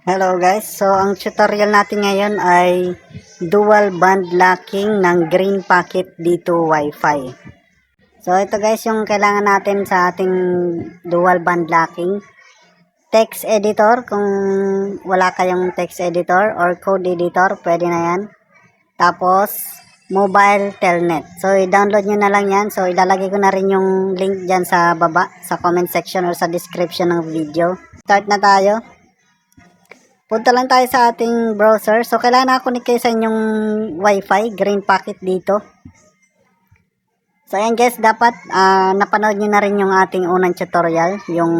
Hello guys, so ang tutorial natin ngayon ay dual band locking ng Green Packet D2 Wi-Fi. So ito guys yung kailangan natin sa ating dual band locking. Text editor kung wala kayong text editor or code editor, pwede na yan. Tapos mobile telnet. So i-download nyo na lang yan. So ilalagay ko na rin yung link dyan sa baba, sa comment section or sa description ng video. Start na tayo. Punta lang tayo sa ating browser. So, kailangan na-connect kayo sa inyong Wi-Fi, Green Packet dito. So, ayan guys, dapat napanood nyo na rin yung ating unang tutorial, yung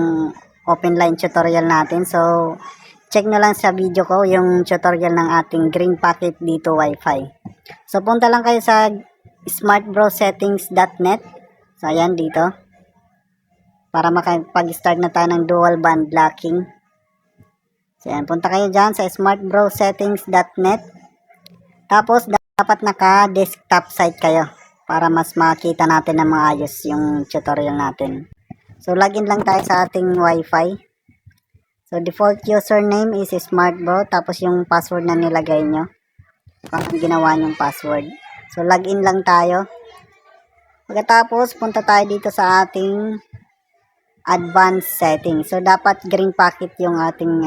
open line tutorial natin. So, check nyo lang sa video ko yung tutorial ng ating Green Packet dito Wi-Fi. So, punta lang kayo sa smartbrowsettings.net. So, ayan dito. Para makapag-start na tayo ng dual band locking. So, yan. Punta kayo dyan sa smartbrowsettings.net. Tapos, dapat naka-desktop site kayo para mas makita natin na maayos yung tutorial natin. So, login lang tayo sa ating Wi-Fi. So, default username is smartbro. Tapos, yung password na nilagay nyo. Kung ginawa nyong password. So, login lang tayo. Pagkatapos, punta tayo dito sa ating advanced settings. So, dapat green packet yung ating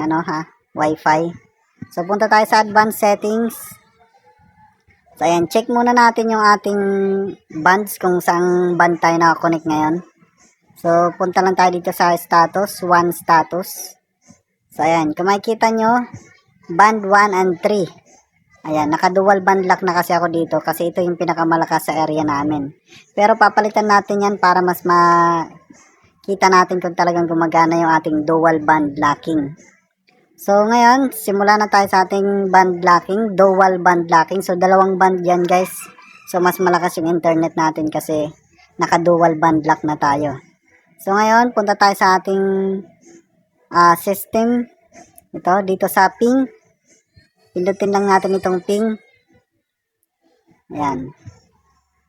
Wi-Fi. So, punta tayo sa advanced settings. So, ayan. Check muna natin yung ating bands kung saang band tayo nakakonect ngayon. So, punta lang tayo dito sa status. 1 status. So, ayan. Kung makikita nyo, band 1 and 3. Ayan. Naka-dual band lock na kasi ako dito kasi ito yung pinakamalakas sa area namin. Pero papalitan natin yan para mas kita natin kung talagang gumagana yung ating dual band locking. So, ngayon, simula na tayo sa ating band locking, dual band locking. So, dalawang band yan, guys. So, mas malakas yung internet natin kasi naka-dual band lock na tayo. So, ngayon, punta tayo sa ating system. Ito, dito sa ping. Pindutin lang natin itong ping. Ayan.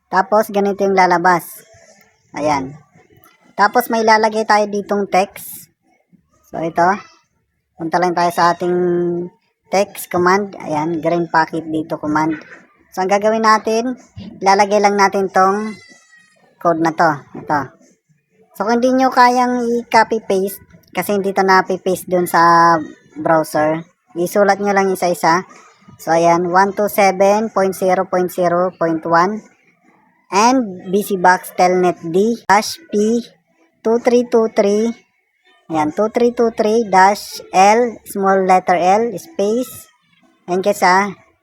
Tapos, ganito yung lalabas. Ayan. Tapos, may lalagay tayo ditong text. So, ito. Punta lang tayo sa ating text command. Ayan, green packet dito command. So, ang gagawin natin, lalagay lang natin tong code na to. Ito. So, kung hindi nyo kayang i-copy-paste, kasi hindi to na-paste dun sa browser, isulat nyo lang isa-isa. So, ayan, 127.0.0.1 and BCBox Telnet D -P 2323. Ayan, 2323-L, small letter L, space. Ayan guys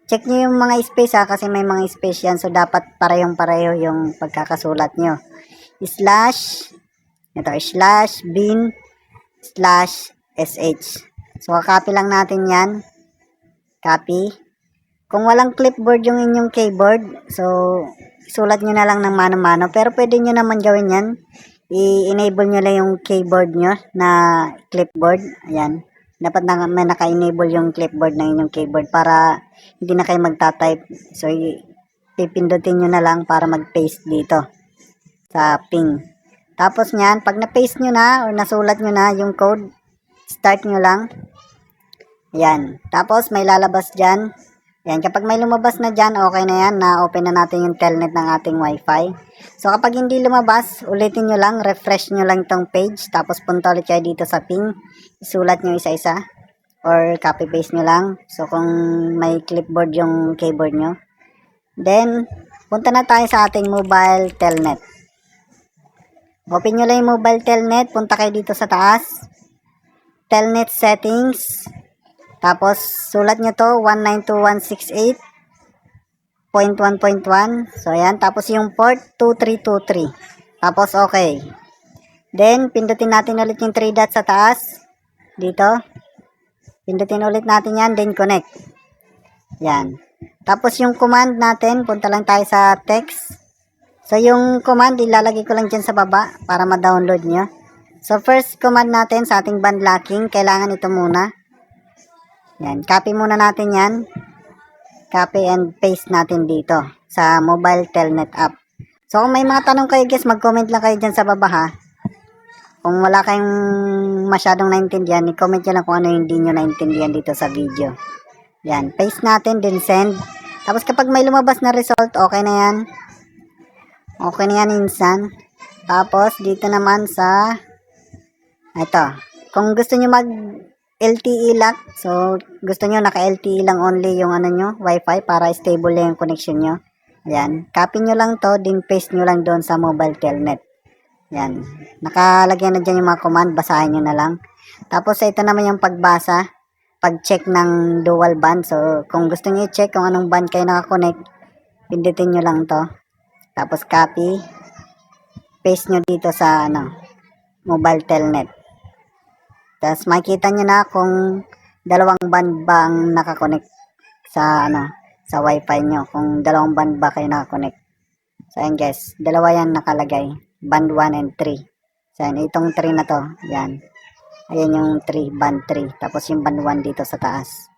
check nyo yung mga space kasi may mga space yan. So, dapat parehong-pareho yung pagkakasulat nyo. Slash, ito, slash, bin, slash, sh. So, copy lang natin yan. Copy. Kung walang clipboard yung inyong keyboard, so, sulat nyo na lang ng mano-mano. Pero pwede nyo naman gawin yan. I-enable nyo lang yung keyboard nyo na clipboard. Ayan. Dapat may naka-enable yung clipboard ng inyong keyboard para hindi na kayo magta-type. So, pipindutin nyo na lang para mag-paste dito sa ping. Tapos nyan, pag na-paste nyo na or nasulat nyo na yung code, start nyo lang. Ayan. Tapos, may lalabas dyan. Ayan, kapag may lumabas na dyan, okay na yan. Na-open na natin yung telnet ng ating Wi-Fi. So, kapag hindi lumabas, ulitin nyo lang. Refresh nyo lang itong page. Tapos, punta ulit kayo dito sa ping. Isulat nyo isa-isa. Or copy-paste nyo lang. So, kung may clipboard yung keyboard nyo. Then, punta na tayo sa ating mobile telnet. Open nyo lang yung mobile telnet. Punta kayo dito sa taas. Telnet settings. Tapos, sulat nyo to, 192.168.1.1. So, ayan. Tapos, yung port, 2323. Tapos, okay. Then, pindutin natin ulit yung 3 dots sa taas. Dito. Pindutin ulit natin yan. Then, connect. Yan. Tapos, yung command natin, punta lang tayo sa text. So, yung command, ilalagay ko lang dyan sa baba para ma-download nyo. So, first command natin sa ating band locking, kailangan ito muna. Yan, copy muna natin yan. Copy and paste natin dito sa mobile telnet app. So, kung may mga tanong kayo guys, mag-comment lang kayo dyan sa baba ha. Kung wala kayong masyadong naintindihan, i-comment nyo lang kung ano yung hindi nyo naintindihan dito sa video. Yan, paste natin, then send. Tapos kapag may lumabas na result, okay na yan. Okay na yan instant. Tapos dito naman sa ito. Kung gusto nyo mag LTE lock, so gusto nyo naka LTE lang only yung ano nyo, wifi para stable yung connection nyo. Ayan, copy nyo lang to, then paste nyo lang doon sa mobile telnet. Yan. Nakalagyan na dyan yung mga command. Basahin nyo na lang. Tapos ito naman yung pagbasa. Pag-check ng dual band. So, kung gusto nyo i-check kung anong band kayo nakakonect, pindutin nyo lang to. Tapos copy. Paste nyo dito sa mobile telnet. Tapos makikita nyo na kung dalawang band ba ang nakakonect sa sa wifi nyo. Kung dalawang band ba kayo nakakonect. So, ayan guys. Dalawa yan nakalagay. Band 1 and 3. So, yan, itong 3 na to. Yan. Ayan yung 3, band 3. Tapos yung band 1 dito sa taas.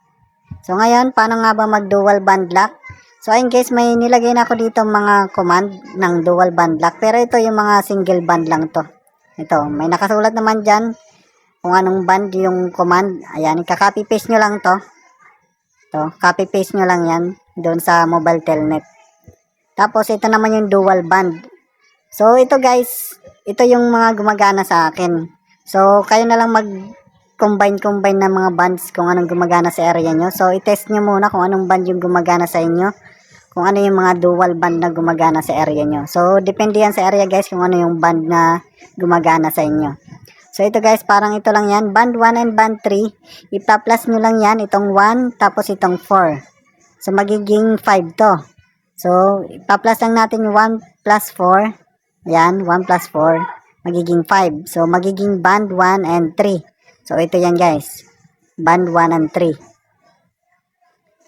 So, ngayon, paano nga ba mag-dual band lock? So, ayun guys, may nilagay na ako dito mga command ng dual band lock. Pero ito yung mga single band lang to. Ito, may nakasulat naman dyan kung anong band yung command. Ayan, ika-copy paste nyo lang to. Ito, copy paste nyo lang yan doon sa mobile telnet. Tapos, ito naman yung dual band. So, ito guys, ito yung mga gumagana sa akin. So, kayo na lang mag-combine ng mga bands kung anong gumagana sa area nyo. So, i-test nyo muna kung anong band yung gumagana sa inyo. Kung ano yung mga dual band na gumagana sa area nyo. So, depende yan sa area guys kung ano yung band na gumagana sa inyo. So, ito guys, parang ito lang yan. Band 1 and band 3. Ipa-plus nyo lang yan. Itong 1, tapos itong 4. So, magiging 5 to. So, ipa-plus lang natin yung 1 plus 4. Yan, 1 plus 4, magiging 5. So, magiging band 1 and 3. So, ito yan guys. Band 1 and 3.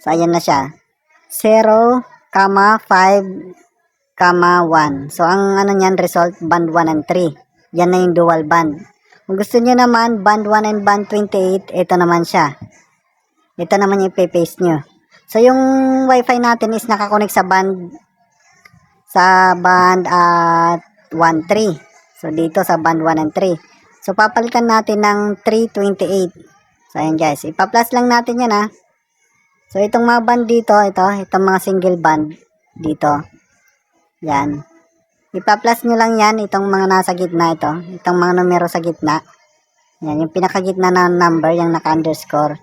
So, ayan na siya. 0, 5, 1. So, ang niyan, result, band 1 and 3. Yan na yung dual band. Kung gusto nyo naman, band 1 and band 28, ito naman siya. Ito naman yung ipapaste nyo. So, yung wifi natin is nakakonect sa band at 1, 3. So, dito sa band 1 and 3. So, papalitan natin ng 328. So, ayan guys. Ipa-plus lang natin yan ha. So, itong mga band dito, itong mga single band dito. Yan. Ipa-plus nyo lang yan, itong mga nasa gitna ito. Itong mga numero sa gitna. Yan, yung pinakagitna na number, yung naka-underscore.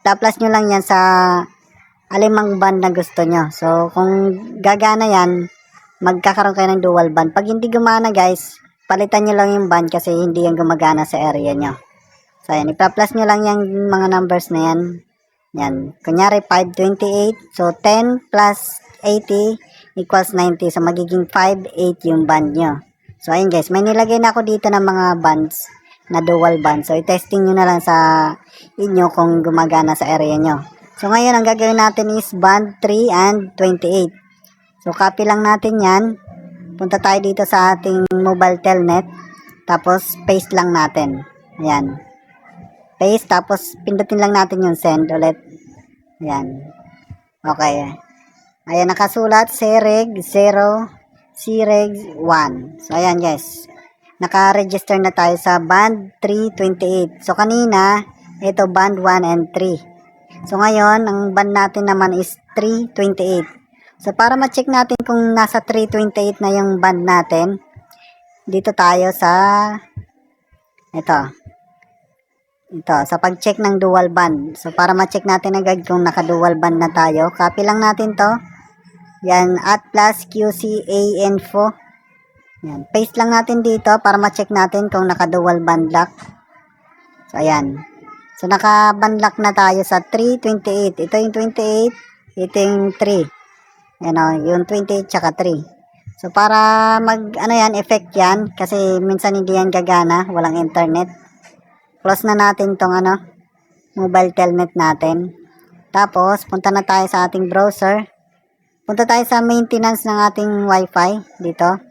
Ipa-plus nyo lang yan sa alimang band na gusto nyo. So, kung gagana yan, magkakaroon kayo ng dual band. Pag hindi gumana guys, palitan nyo lang yung band kasi hindi yan gumagana sa area nyo. So ayan, ipa-plus nyo lang yung mga numbers na yan. Yan, kunyari 528. So 10 plus 80 equals 90. So magiging 58 yung band nyo. So ayun guys, may nilagay na ako dito ng mga bands na dual band. So i-testing nyo na lang sa inyo kung gumagana sa area nyo. So ngayon, ang gagawin natin is band 3 and 28. So, copy lang natin yan. Punta tayo dito sa ating mobile telnet. Tapos, paste lang natin. Ayan. Paste, tapos pindutin lang natin yung send ulit. Ayan. Okay. Ayan, nakasulat. Sereg 0, Sereg 1. So, ayan guys. Naka-register na tayo sa band 328. So, kanina, ito band 1 and 3. So, ngayon, ang band natin naman is 328. So, para ma-check natin kung nasa 328 na yung band natin, dito tayo sa ito, sa pag-check ng dual band. So, para ma-check natin agad kung naka-dual band na tayo, copy lang natin to. Yan, at plus QCA info. Yan, paste lang natin dito para ma-check natin kung naka-dual band lock. So, ayan. So, naka-band lock na tayo sa 328. Ito yung 28, ito yung 3. Yung 28 tsaka 3. So, para effect yan, kasi minsan hindi yan gagana, walang internet. Close na natin tong mobile telnet natin. Tapos, punta na tayo sa ating browser. Punta tayo sa maintenance ng ating wifi dito,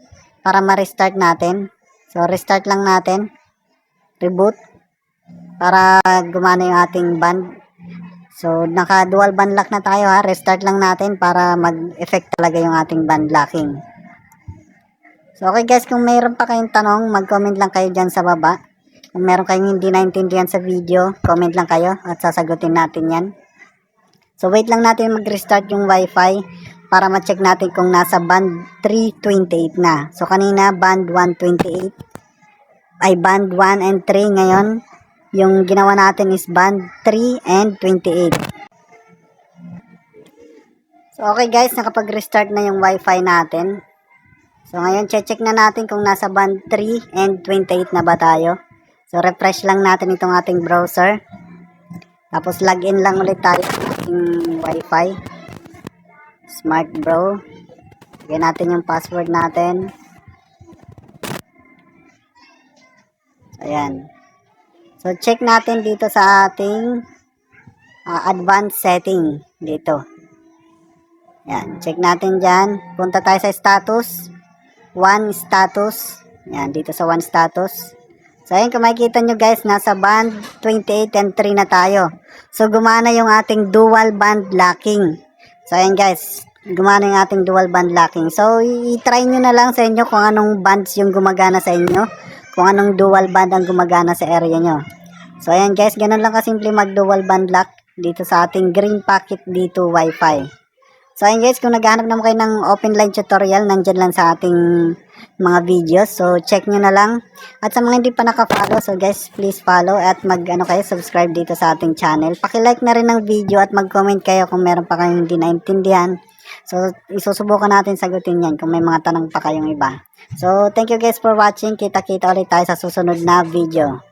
para ma-restart natin. So, restart lang natin. Reboot. Para gumana yung ating band. So, naka-dual band lock na tayo ha. Restart lang natin para mag-effect talaga yung ating band locking. So, okay guys, kung mayroon pa kayong tanong, mag-comment lang kayo dyan sa baba. Kung meron kayong hindi naintindihan sa video, comment lang kayo at sasagutin natin yan. So, wait lang natin mag-restart yung wifi para ma-check natin kung nasa band 328 na. So, kanina band 128 ay band 1 and 3 ngayon. Yung ginawa natin is band 3 and 28. So, okay guys, nakapag-restart na yung wifi natin. So, ngayon, check na natin kung nasa band 3 and 28 na ba tayo. So, refresh lang natin itong ating browser. Tapos, login lang ulit tayo sa ating wifi. Smart Bro. Lagyan natin yung password natin. So, ayan. So, check natin dito sa ating advanced setting. Dito. Ayan, check natin dyan. Punta tayo sa status. One status. Yan, dito sa one status. So, ayan, kung makikita nyo guys, nasa band 28 and 3 na tayo. So, gumana yung ating dual band locking. So, ayan guys, gumana yung ating dual band locking. So, i-try nyo na lang sa inyo kung anong bands yung gumagana sa inyo. Kung anong dual band ang gumagana sa area nyo. So, ayan guys, ganun lang kasimple mag-dual band lock dito sa ating Green Packet D2 Wi-Fi. So, ayun guys, kung naghahanap naman kayo ng open line tutorial, nandyan lang sa ating mga videos. So, check nyo na lang. At sa mga hindi pa naka-follow, so guys, please follow at kayo, subscribe dito sa ating channel. Paki-like na rin ng video at mag-comment kayo kung meron pa kayong hindi naintindihan. So, isusubukan natin sagutin yan kung may mga tanong pa kayong iba. So, thank you guys for watching. Kita-kita ulit tayo sa susunod na video.